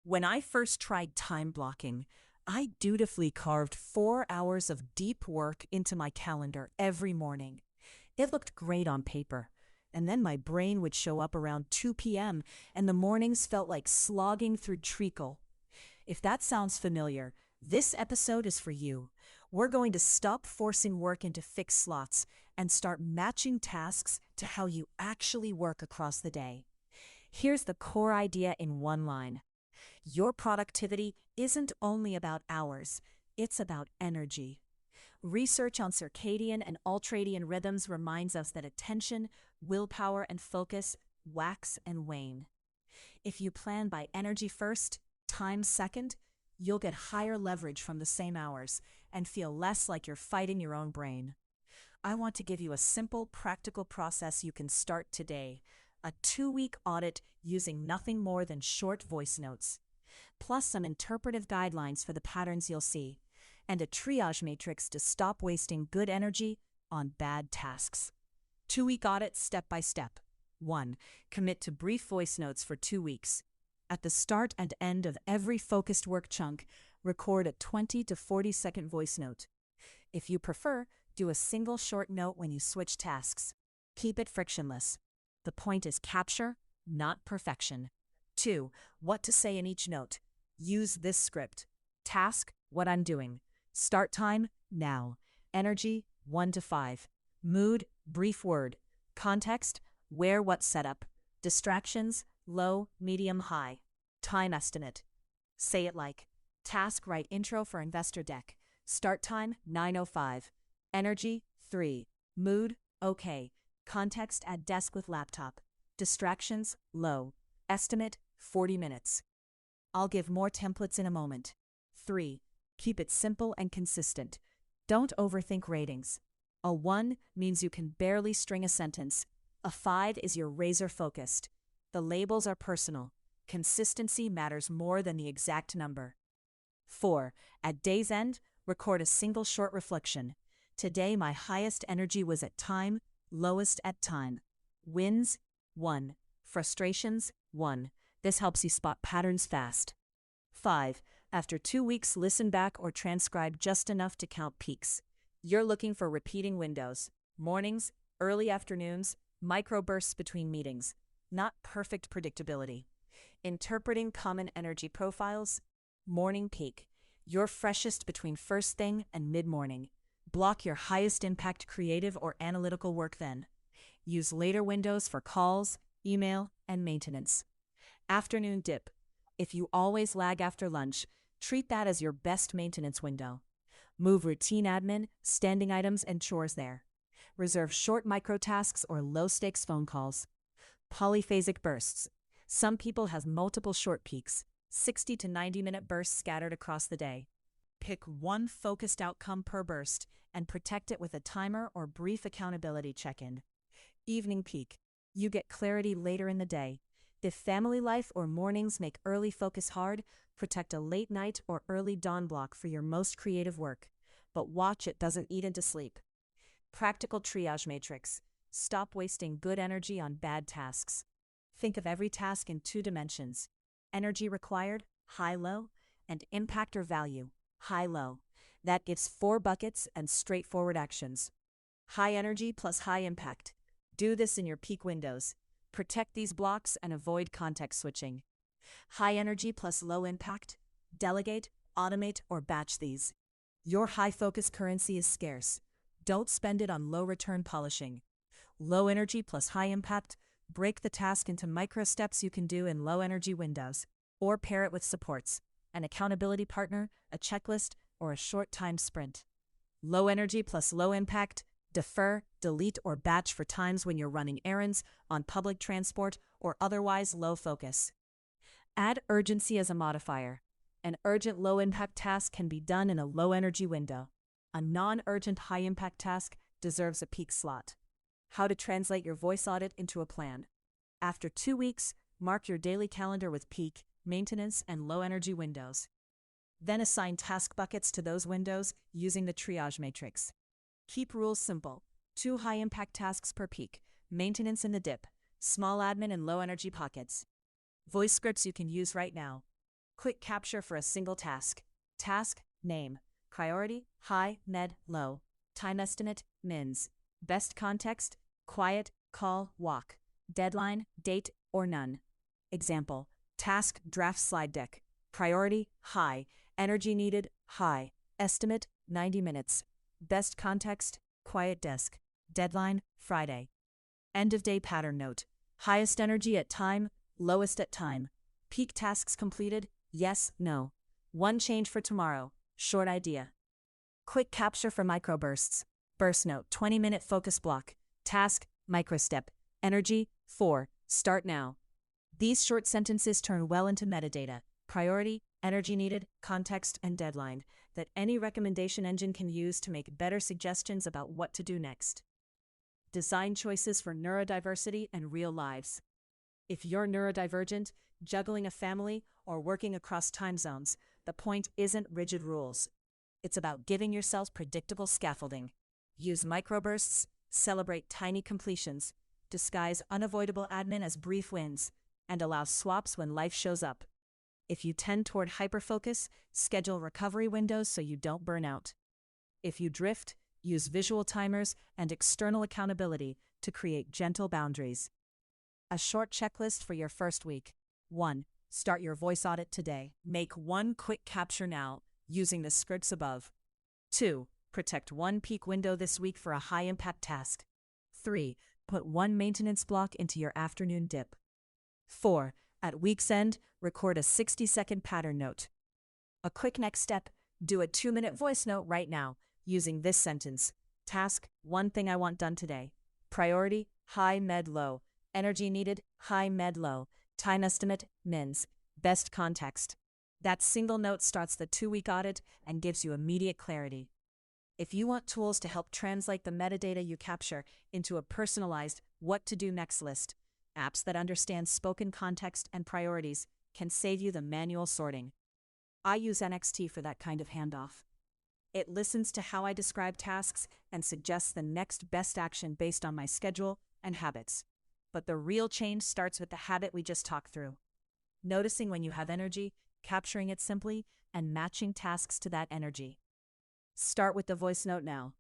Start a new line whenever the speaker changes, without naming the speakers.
When I first tried time blocking, I dutifully carved 4 hours of deep work into my calendar every morning. It looked great on paper. And then my brain would show up around 2 p.m., and the mornings felt like slogging through treacle. If that sounds familiar, this episode is for you. We're going to stop forcing work into fixed slots and start matching tasks to how you actually work across the day. Here's the core idea in one line. Your productivity isn't only about hours, it's about energy. Research on circadian and ultradian rhythms reminds us that attention, willpower, and focus wax and wane. If you plan by energy first, time second, you'll get higher leverage from the same hours and feel less like you're fighting your own brain. I want to give you a simple, practical process you can start today. A 2-week audit using nothing more than short voice notes, plus some interpretive guidelines for the patterns you'll see, and a triage matrix to stop wasting good energy on bad tasks. 2-week audit step by step. 1. Commit to brief voice notes for 2 weeks. At the start and end of every focused work chunk, record a 20 to 40-second voice note. If you prefer, do a single short note when you switch tasks. Keep it frictionless. The point is capture, not perfection. 2. What to say in each note. Use this script. Task, what I'm doing. Start time, now. Energy, 1 to 5. Mood, brief word. Context, where, what setup. Distractions, low, medium, high. Time estimate. Say it like, task, write intro for investor deck. Start time, 9:05. Energy, 3. Mood, okay. Context, at desk with laptop. Distractions, low. Estimate, 40 minutes. I'll give more templates in a moment. 3. Keep it simple and consistent. Don't overthink ratings. A 1 means you can barely string a sentence. A 5 is you're razor focused. The labels are personal. Consistency matters more than the exact number. 4. At day's end, record a single short reflection. Today my highest energy was at time, lowest at time. Wins, 1. Frustrations, 1. This helps you spot patterns fast. 5. After 2 weeks, listen back or transcribe just enough to count peaks. You're looking for repeating windows, mornings, early afternoons, microbursts between meetings, not perfect predictability. Interpreting common energy profiles, morning peak. You're freshest between first thing and mid-morning. Block your highest impact creative or analytical work then. Use later windows for calls, email, and maintenance. Afternoon dip. If you always lag after lunch, treat that as your best maintenance window. Move routine admin, standing items, and chores there. Reserve short microtasks or low-stakes phone calls. Polyphasic bursts. Some people have multiple short peaks, 60 to 90-minute bursts scattered across the day. Pick one focused outcome per burst and protect it with a timer or brief accountability check-in. Evening peak. You get clarity later in the day. If family life or mornings make early focus hard, protect a late night or early dawn block for your most creative work. But watch it doesn't eat into sleep. Practical triage matrix. Stop wasting good energy on bad tasks. Think of every task in 2 dimensions. Energy required, high-low, and impact or value, high-low. That gives 4 buckets and straightforward actions. High energy plus high impact. Do this in your peak windows. Protect these blocks and avoid context switching. High energy plus low impact. Delegate, automate, or batch these. Your high focus currency is scarce. Don't spend it on low return polishing. Low energy plus high impact. Break the task into micro steps you can do in low energy windows, or pair it with supports, an accountability partner, a checklist, or a short time sprint. Low energy plus low impact. Defer, delete, or batch for times when you're running errands, on public transport, or otherwise low focus. Add urgency as a modifier. An urgent low-impact task can be done in a low-energy window. A non-urgent high-impact task deserves a peak slot. How to translate your voice audit into a plan. After 2 weeks, mark your daily calendar with peak, maintenance, and low-energy windows. Then assign task buckets to those windows using the triage matrix. Keep rules simple. 2 high-impact tasks per peak, maintenance in the dip, small admin and low-energy pockets. Voice scripts you can use right now. Quick capture for a single task. Task, name, priority, high, med, low, time estimate, mins, best context, quiet, call, walk, deadline, date, or none. Example, task, draft slide deck, priority, high, energy needed, high, estimate, 90 minutes, best context, quiet desk, deadline, Friday. End of day pattern note, highest energy at time, lowest at time, peak tasks completed, yes, no. One change for tomorrow, short idea. Quick capture for microbursts. Burst note, 20-minute focus block. Task, microstep. Energy, 4. Start now. These short sentences turn well into metadata, priority, energy needed, context, and deadline that any recommendation engine can use to make better suggestions about what to do next. Design choices for neurodiversity and real lives. If you're neurodivergent, juggling a family, or working across time zones, the point isn't rigid rules. It's about giving yourselves predictable scaffolding. Use microbursts, celebrate tiny completions, disguise unavoidable admin as brief wins, and allow swaps when life shows up. If you tend toward hyperfocus, schedule recovery windows so you don't burn out. If you drift, use visual timers and external accountability to create gentle boundaries. A short checklist for your first week. 1. Start your voice audit today. Make one quick capture now, using the scripts above. 2. Protect one peak window this week for a high-impact task. 3. Put one maintenance block into your afternoon dip. 4. At week's end, record a 60-second pattern note. A quick next step, do a 2-minute voice note right now, using this sentence. Task, one thing I want done today. Priority, high, med, low. Energy needed, high, med, low. Time estimate, mins. Best context. That single note starts the 2-week audit and gives you immediate clarity. If you want tools to help translate the metadata you capture into a personalized what-to-do next list, apps that understand spoken context and priorities can save you the manual sorting. I use NXT for that kind of handoff. It listens to how I describe tasks and suggests the next best action based on my schedule and habits. But the real change starts with the habit we just talked through. Noticing when you have energy, capturing it simply, and matching tasks to that energy. Start with the voice note now.